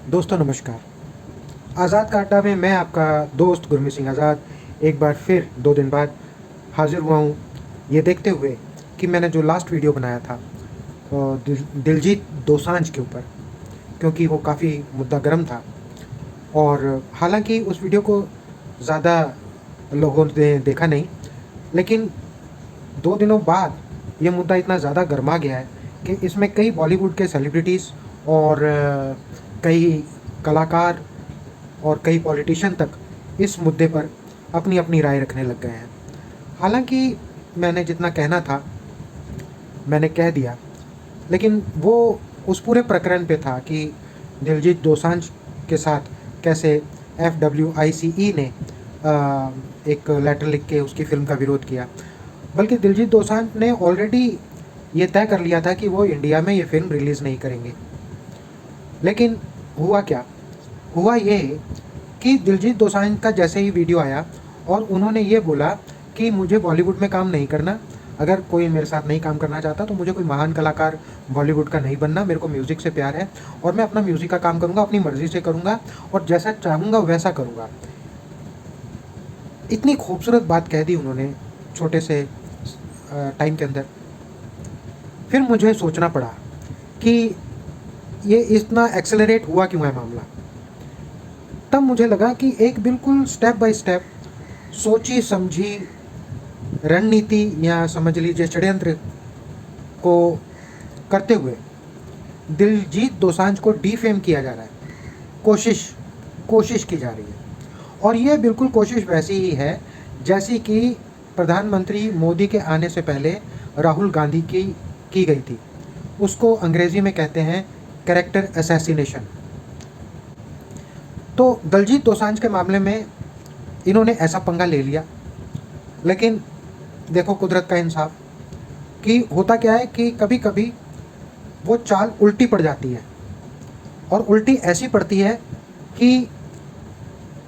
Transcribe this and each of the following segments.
दोस्तों नमस्कार। आज़ाद का अड्डा में मैं आपका दोस्त गुरमीत सिंह आज़ाद एक बार फिर 2 दिन बाद हाज़िर हुआ हूँ, ये देखते हुए कि मैंने जो लास्ट वीडियो बनाया था दिलजीत दोसांझ के ऊपर, क्योंकि वो काफ़ी मुद्दा गर्म था और हालांकि उस वीडियो को ज़्यादा लोगों ने देखा नहीं, लेकिन 2 दिनों बाद ये मुद्दा इतना ज़्यादा गर्मा गया है कि इसमें कई बॉलीवुड के सेलिब्रिटीज़ और कई कलाकार और कई पॉलिटिशियन तक इस मुद्दे पर अपनी अपनी राय रखने लग गए हैं। हालांकि मैंने जितना कहना था मैंने कह दिया, लेकिन वो उस पूरे प्रकरण पे था कि दिलजीत दोसांझ के साथ कैसे FWICE ने एक लेटर लिख के उसकी फ़िल्म का विरोध किया। बल्कि दिलजीत दोसांझ ने ऑलरेडी ये तय कर लिया था कि वो इंडिया में ये फ़िल्म रिलीज़ नहीं करेंगे। लेकिन हुआ क्या? हुआ ये कि दिलजीत दोसांझ का जैसे ही वीडियो आया और उन्होंने ये बोला कि मुझे बॉलीवुड में काम नहीं करना, अगर कोई मेरे साथ नहीं काम करना चाहता तो मुझे कोई महान कलाकार बॉलीवुड का नहीं बनना, मेरे को म्यूज़िक से प्यार है और मैं अपना म्यूज़िक का काम करूँगा, अपनी मर्ज़ी से करूँगा और जैसा चाहूँगा वैसा करूँगा। इतनी खूबसूरत बात कह दी उन्होंने छोटे से टाइम के अंदर। फिर मुझे सोचना पड़ा कि ये इतना एक्सेलरेट हुआ क्यों है मामला। तब मुझे लगा कि एक बिल्कुल स्टेप बाय स्टेप सोची समझी रणनीति या समझ लीजिए षड्यंत्र को करते हुए दिलजीत दोसांझ को डिफेम किया जा रहा है। कोशिश की जा रही है और ये बिल्कुल कोशिश वैसी ही है जैसी कि प्रधानमंत्री मोदी के आने से पहले राहुल गांधी की गई थी। उसको अंग्रेज़ी में कहते हैं कैरेक्टर असैसिनेशन। तो दिलजीत दोसांझ के मामले में इन्होंने ऐसा पंगा ले लिया, लेकिन देखो कुदरत का इंसाफ कि होता क्या है कि कभी कभी वो चाल उल्टी पड़ जाती है और उल्टी ऐसी पड़ती है कि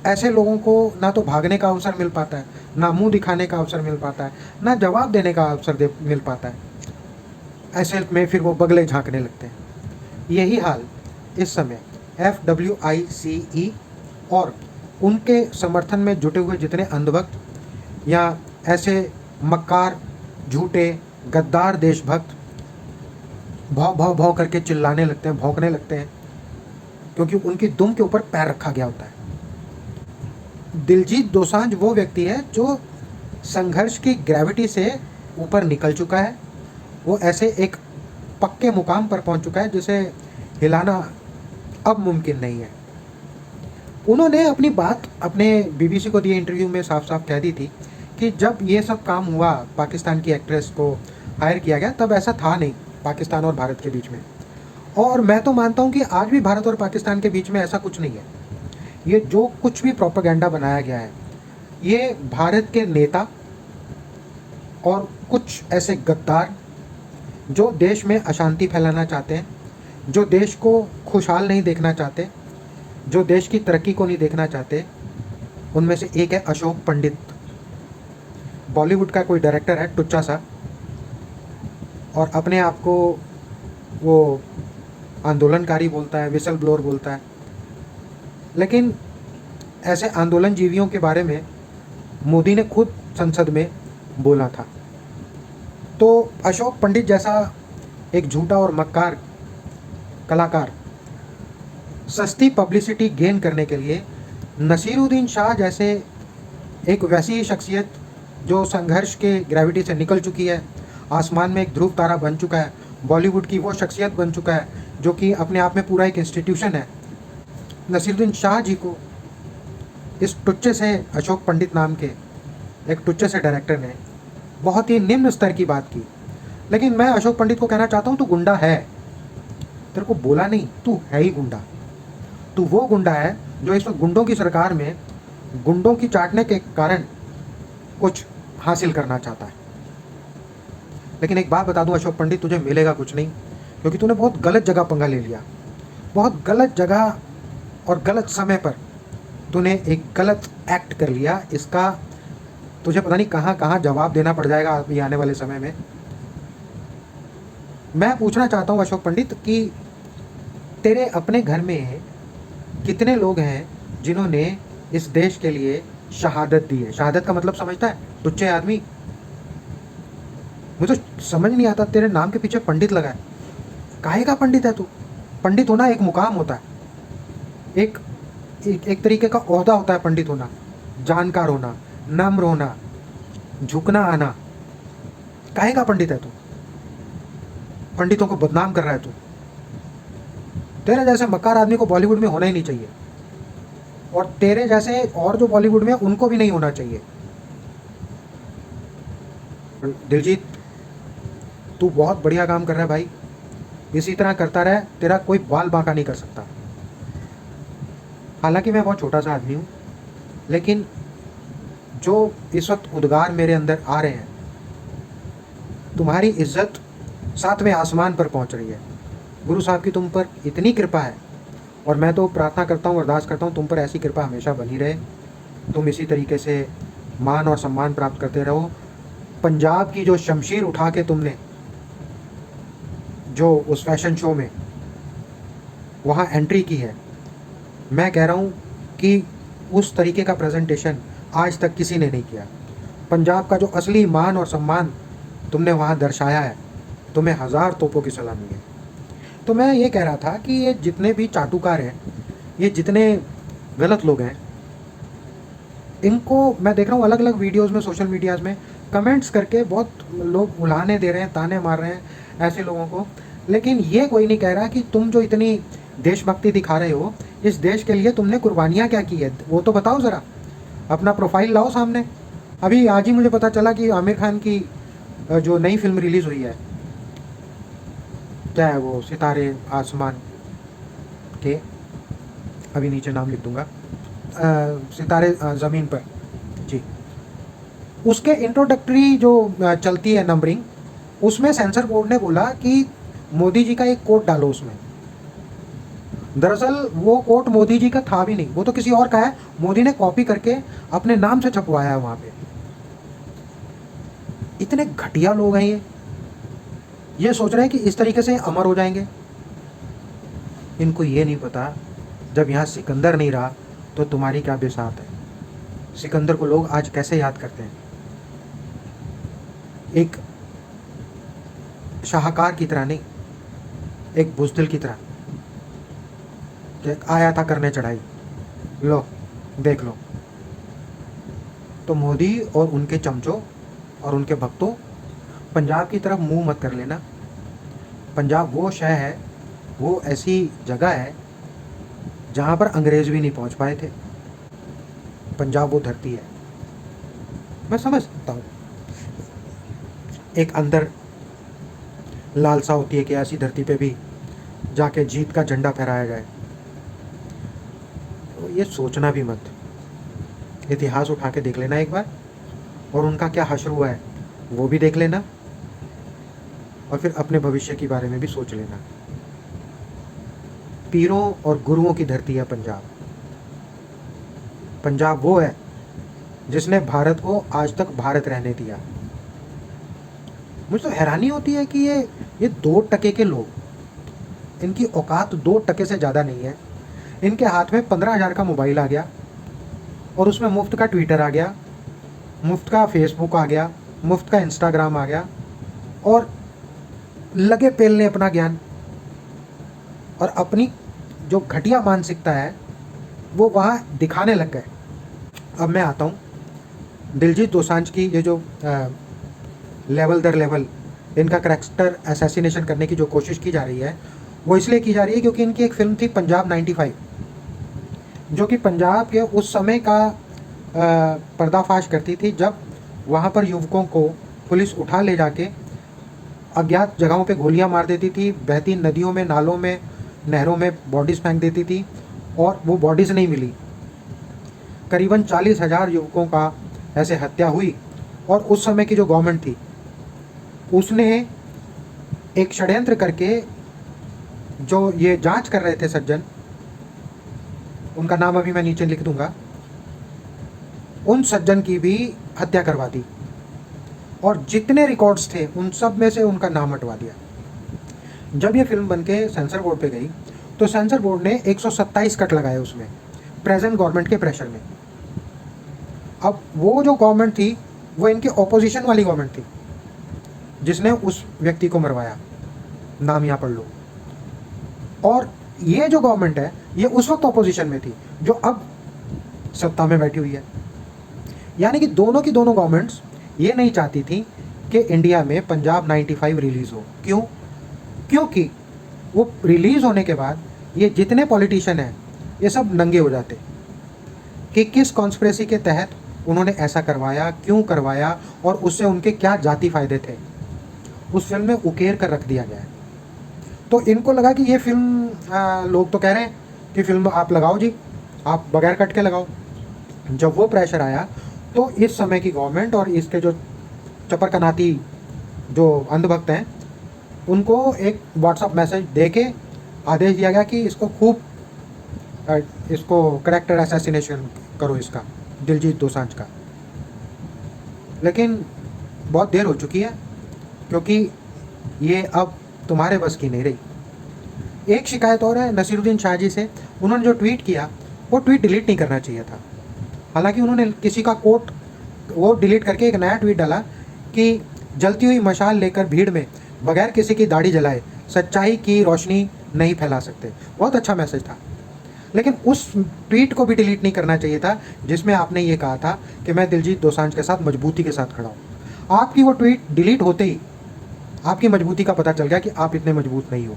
ऐसे लोगों को ना तो भागने का अवसर मिल पाता है, ना मुंह दिखाने का अवसर मिल पाता है, ना जवाब देने का अवसर मिल पाता है। ऐसे में फिर वो बगले झांकने लगते हैं। यही हाल इस समय FWICE और उनके समर्थन में जुटे हुए जितने अंधभक्त या ऐसे मक्कार झूठे गद्दार देशभक्त भौ भौ भौ करके चिल्लाने लगते हैं, भौंकने लगते हैं, क्योंकि उनकी दुम के ऊपर पैर रखा गया होता है। दिलजीत दोसांझ वो व्यक्ति है जो संघर्ष की ग्रेविटी से ऊपर निकल चुका है। वो ऐसे एक पक्के मुकाम पर पहुंच चुका है जिसे हिलाना अब मुमकिन नहीं है। उन्होंने अपनी बात अपने BBC को दिए इंटरव्यू में साफ साफ कह दी थी कि जब ये सब काम हुआ, पाकिस्तान की एक्ट्रेस को हायर किया गया, तब ऐसा था नहीं पाकिस्तान और भारत के बीच में। और मैं तो मानता हूँ कि आज भी भारत और पाकिस्तान के बीच में ऐसा कुछ नहीं है। ये जो कुछ भी प्रोपेगेंडा बनाया गया है, ये भारत के नेता और कुछ ऐसे गद्दार जो देश में अशांति फैलाना चाहते हैं, जो देश को खुशहाल नहीं देखना चाहते, जो देश की तरक्की को नहीं देखना चाहते, उनमें से एक है अशोक पंडित। बॉलीवुड का कोई डायरेक्टर है टुच्चा सा, और अपने आप को वो आंदोलनकारी बोलता है, विसल ब्लोअर बोलता है। लेकिन ऐसे आंदोलन जीवियों के बारे में मोदी ने खुद संसद में बोला था। तो अशोक पंडित जैसा एक झूठा और मक्कार कलाकार सस्ती पब्लिसिटी गेन करने के लिए नसीरुद्दीन शाह जैसे एक वैसी ही शख्सियत जो संघर्ष के ग्रेविटी से निकल चुकी है, आसमान में एक ध्रुव तारा बन चुका है, बॉलीवुड की वो शख्सियत बन चुका है जो कि अपने आप में पूरा एक इंस्टीट्यूशन है, नसीरुद्दीन शाह जी को इस टुच्चे से अशोक पंडित नाम के एक टुच्चे से डायरेक्टर ने बहुत ही निम्न स्तर की बात की। लेकिन मैं अशोक पंडित को कहना चाहता हूँ, तू गुंडा है। तेरे को बोला नहीं, तू है ही गुंडा। तू वो गुंडा है जो इस वक्त गुंडों की सरकार में गुंडों की चाटने के कारण कुछ हासिल करना चाहता है। लेकिन एक बात बता दूं अशोक पंडित, तुझे मिलेगा कुछ नहीं, क्योंकि तूने बहुत गलत जगह पंगा ले लिया। बहुत गलत जगह और गलत समय पर तूने एक गलत एक्ट कर लिया। इसका तुझे पता नहीं कहाँ कहाँ जवाब देना पड़ जाएगा अभी आने वाले समय में। मैं पूछना चाहता हूँ अशोक पंडित कि तेरे अपने घर में कितने लोग हैं जिन्होंने इस देश के लिए शहादत दी है। शहादत का मतलब समझता है? टुच्चे आदमी। मुझे तो समझ नहीं आता, तेरे नाम के पीछे पंडित लगा है, काहे का पंडित है तू? पंडित होना एक मुकाम होता है, एक तरीके का ओहदा होता है पंडित होना, जानकार होना, नम्र होना, झुकना आना। काहे का पंडित है तू? पंडितों को बदनाम कर रहा है तू। तेरे जैसे मक्कार आदमी को बॉलीवुड में होना ही नहीं चाहिए, और तेरे जैसे और जो बॉलीवुड में उनको भी नहीं होना चाहिए। दिलजीत, तू बहुत बढ़िया काम कर रहा है भाई, इसी तरह करता रहे, तेरा कोई बाल बांका नहीं कर सकता। हालांकि मैं बहुत छोटा सा आदमी हूँ, लेकिन जो इस वक्त उद्गार मेरे अंदर आ रहे हैं, तुम्हारी इज्जत 7वें आसमान पर पहुँच रही है। गुरु साहब की तुम पर इतनी कृपा है, और मैं तो प्रार्थना करता हूँ, अरदास करता हूँ तुम पर ऐसी कृपा हमेशा बनी रहे, तुम इसी तरीके से मान और सम्मान प्राप्त करते रहो। पंजाब की जो शमशीर उठा के तुमने जो उस फैशन शो में वहाँ एंट्री की है, मैं कह रहा हूँ कि उस तरीके का प्रेजेंटेशन आज तक किसी ने नहीं किया। पंजाब का जो असली मान और सम्मान तुमने वहाँ दर्शाया है, तुम्हें 1000 तोपों की सलामी है। तो मैं ये कह रहा था कि ये जितने भी चाटुकार हैं, ये जितने गलत लोग हैं, इनको मैं देख रहा हूँ अलग अलग वीडियोस में, सोशल मीडियाज़ में कमेंट्स करके बहुत लोग उलाहने दे रहे हैं, ताने मार रहे हैं ऐसे लोगों को। लेकिन ये कोई नहीं कह रहा कि तुम जो इतनी देशभक्ति दिखा रहे हो, इस देश के लिए तुमने कुर्बानियाँ क्या की है, वो तो बताओ ज़रा, अपना प्रोफाइल लाओ सामने। अभी आज ही मुझे पता चला कि आमिर खान की जो नई फिल्म रिलीज़ हुई है, क्या है वो, सितारे आसमान के, अभी नीचे नाम लिख दूंगा, सितारे ज़मीन पर जी, उसके इंट्रोडक्टरी जो चलती है नंबरिंग, उसमें सेंसर बोर्ड ने बोला कि मोदी जी का एक कोट डालो उसमें। दरअसल वो कोट मोदी जी का था भी नहीं, वो तो किसी और का है, मोदी ने कॉपी करके अपने नाम से छपवाया है वहाँ पे। इतने घटिया लोग हैं ये सोच रहे हैं कि इस तरीके से अमर हो जाएंगे। इनको ये नहीं पता, जब यहाँ सिकंदर नहीं रहा तो तुम्हारी क्या बिसात है। सिकंदर को लोग आज कैसे याद करते हैं, एक शाहकार की तरह नहीं, एक बुज़दिल की तरह, कि आया था करने चढ़ाई, लो देख लो। तो मोदी और उनके चमचों और उनके भक्तों, पंजाब की तरफ मुंह मत कर लेना। पंजाब वो शहर है, वो ऐसी जगह है जहाँ पर अंग्रेज़ भी नहीं पहुँच पाए थे। पंजाब वो धरती है, मैं समझ सकता हूँ एक अंदर लालसा होती है कि ऐसी धरती पे भी जाके जीत का झंडा फहराया जाए। तो ये सोचना भी मत, इतिहास उठा के देख लेना एक बार, और उनका क्या हश्र हुआ है वो भी देख लेना, और फिर अपने भविष्य के बारे में भी सोच लेना। पीरों और गुरुओं की धरती है पंजाब। पंजाब वो है जिसने भारत को आज तक भारत रहने दिया। मुझे तो हैरानी होती है कि ये 2% के लोग, इनकी औकात 2% से ज़्यादा नहीं है। इनके हाथ में 15,000 का मोबाइल आ गया, और उसमें मुफ्त का ट्विटर आ गया, मुफ्त का फेसबुक आ गया, मुफ्त का इंस्टाग्राम आ गया, और लगे पेलने अपना ज्ञान, और अपनी जो घटिया मानसिकता है वो वहाँ दिखाने लग गए। अब मैं आता हूँ दिलजीत दोसांझ की, ये जो लेवल दर लेवल इनका करैक्टर असैसिनेशन करने की जो कोशिश की जा रही है, वो इसलिए की जा रही है क्योंकि इनकी एक फिल्म थी पंजाब 95, जो कि पंजाब के उस समय का पर्दाफाश करती थी, जब वहाँ पर युवकों को पुलिस उठा ले जाके अज्ञात जगहों पे गोलियां मार देती थी, बहती नदियों में, नालों में, नहरों में बॉडीज़ फेंक देती थी, और वो बॉडीज़ नहीं मिली। करीबन 40,000 युवकों का ऐसे हत्या हुई, और उस समय की जो गवर्नमेंट थी उसने एक षड्यंत्र करके, जो ये जांच कर रहे थे सज्जन, उनका नाम अभी मैं नीचे लिख दूंगा, उन सज्जन की भी हत्या करवा दी, और जितने रिकॉर्ड्स थे उन सब में से उनका नाम हटवा दिया। जब ये फिल्म बन के सेंसर बोर्ड पे गई, तो सेंसर बोर्ड ने 127 कट लगाए उसमें, प्रेजेंट गवर्नमेंट के प्रेशर में। अब वो जो गवर्नमेंट थी वो इनके ऑपोजिशन वाली गवर्नमेंट थी जिसने उस व्यक्ति को मरवाया, नाम यहाँ पढ़ लो। और ये जो गवर्नमेंट है ये उस वक्त ऑपोजिशन में थी जो अब सत्ता में बैठी हुई है। यानी कि दोनों की दोनों गवर्नमेंट्स ये नहीं चाहती थी कि इंडिया में पंजाब 95 रिलीज़ हो। क्यों? क्योंकि वो रिलीज़ होने के बाद ये जितने पॉलिटिशियन हैं ये सब नंगे हो जाते कि किस कॉन्स्पिरेसी के तहत उन्होंने ऐसा करवाया, क्यों करवाया और उससे उनके क्या जाती फ़ायदे थे। उस फिल्म में उकेर कर रख दिया गया है। तो इनको लगा कि ये फिल्म लोग तो कह रहे हैं कि फिल्म आप लगाओ जी, आप बगैर कट के लगाओ। जब वो प्रेशर आया तो इस समय की गवर्नमेंट और इसके जो चपरकनाती जो अंधभक्त हैं उनको एक व्हाट्सअप मैसेज दे के आदेश दिया गया कि इसको खूब इसको करैक्टर असैसिनेशन करो इसका, दिलजीत दोसांझ का। लेकिन बहुत देर हो चुकी है क्योंकि ये अब तुम्हारे बस की नहीं रही। एक शिकायत और है नसीरुद्दीन शाह जी से। उन्होंने जो ट्वीट किया वो ट्वीट डिलीट नहीं करना चाहिए था। हालांकि उन्होंने किसी का कोट वो डिलीट करके एक नया ट्वीट डाला कि जलती हुई मशाल लेकर भीड़ में बगैर किसी की दाढ़ी जलाए सच्चाई की रोशनी नहीं फैला सकते। बहुत अच्छा मैसेज था, लेकिन उस ट्वीट को भी डिलीट नहीं करना चाहिए था जिसमें आपने ये कहा था कि मैं दिलजीत दोसांझ के साथ मजबूती के साथ खड़ा हूँ। आपकी वो ट्वीट डिलीट होते ही आपकी मजबूती का पता चल गया कि आप इतने मजबूत नहीं हो।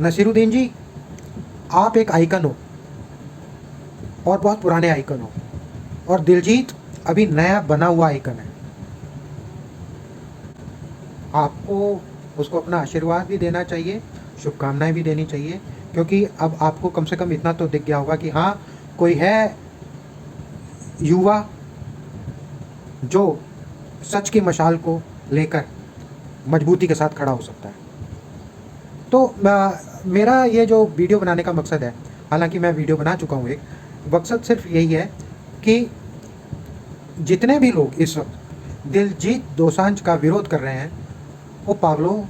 नसीरुद्दीन जी, आप एक आइकन हो और बहुत पुराने आइकन हो, और दिलजीत अभी नया बना हुआ आइकन है। आपको उसको अपना आशीर्वाद भी देना चाहिए, शुभकामनाएं भी देनी चाहिए, क्योंकि अब आपको कम से कम इतना तो दिख गया होगा कि हाँ कोई है युवा जो सच की मशाल को लेकर मजबूती के साथ खड़ा हो सकता है। तो मेरा ये जो वीडियो बनाने का मकसद है, हालांकि मैं वीडियो बना चुका हूँ एक, मकसद सिर्फ यही है कि जितने भी लोग इस वक्त दिलजीत दोसांझ का विरोध कर रहे हैं वो पागलों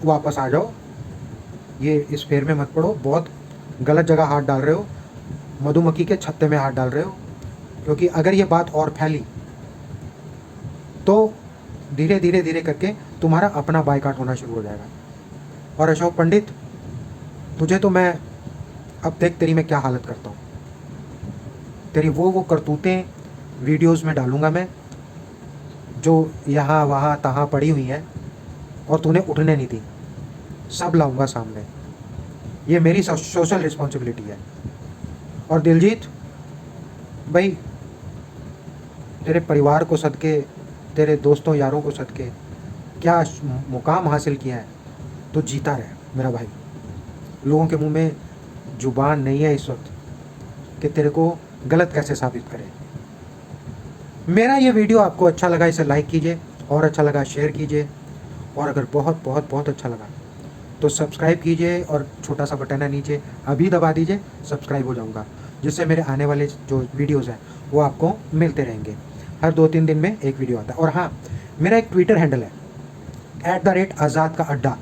वापस आ जाओ, ये इस फेर में मत पड़ो। बहुत गलत जगह हाथ डाल रहे हो, मधुमक्खी के छत्ते में हाथ डाल रहे हो। क्योंकि अगर ये बात और फैली तो धीरे धीरे धीरे करके तुम्हारा अपना बायकॉट होना शुरू हो जाएगा। और अशोक पंडित, तुझे तो मैं अब देख तेरी मैं क्या हालत करता हूँ। तेरी वो करतूतें वीडियोस में डालूंगा मैं जो यहाँ वहाँ तहाँ पड़ी हुई हैं और तूने उठने नहीं दी, सब लाऊंगा सामने। ये मेरी सोशल रिस्पॉन्सिबिलिटी है। और दिलजीत भाई, तेरे परिवार को सदके, तेरे दोस्तों यारों को सदके क्या मुकाम हासिल किया है, तो जीता रहे मेरा भाई। लोगों के मुंह में जुबान नहीं है इस वक्त कि तेरे को गलत कैसे साबित करें। मेरा ये वीडियो आपको अच्छा लगा इसे लाइक कीजिए, और अच्छा लगा शेयर कीजिए, और अगर बहुत बहुत बहुत अच्छा लगा तो सब्सक्राइब कीजिए, और छोटा सा बटन है नीचे अभी दबा दीजिए, सब्सक्राइब हो जाऊंगा, जिससे मेरे आने वाले जो वीडियोज़ हैं वो आपको मिलते रहेंगे। हर 2-3 दिन में एक वीडियो आता है। और हाँ, मेरा एक ट्विटर हैंडल है @आज़ाद का अड्डा।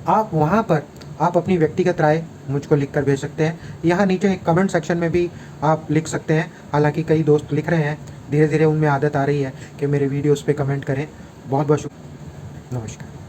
आप वहाँ पर आप अपनी व्यक्तिगत राय मुझको लिख कर भेज सकते हैं। यहाँ नीचे एक कमेंट सेक्शन में भी आप लिख सकते हैं। हालांकि कई दोस्त लिख रहे हैं, धीरे धीरे उनमें आदत आ रही है कि मेरे वीडियोस पे कमेंट करें। बहुत बहुत शुक्रिया, नमस्कार।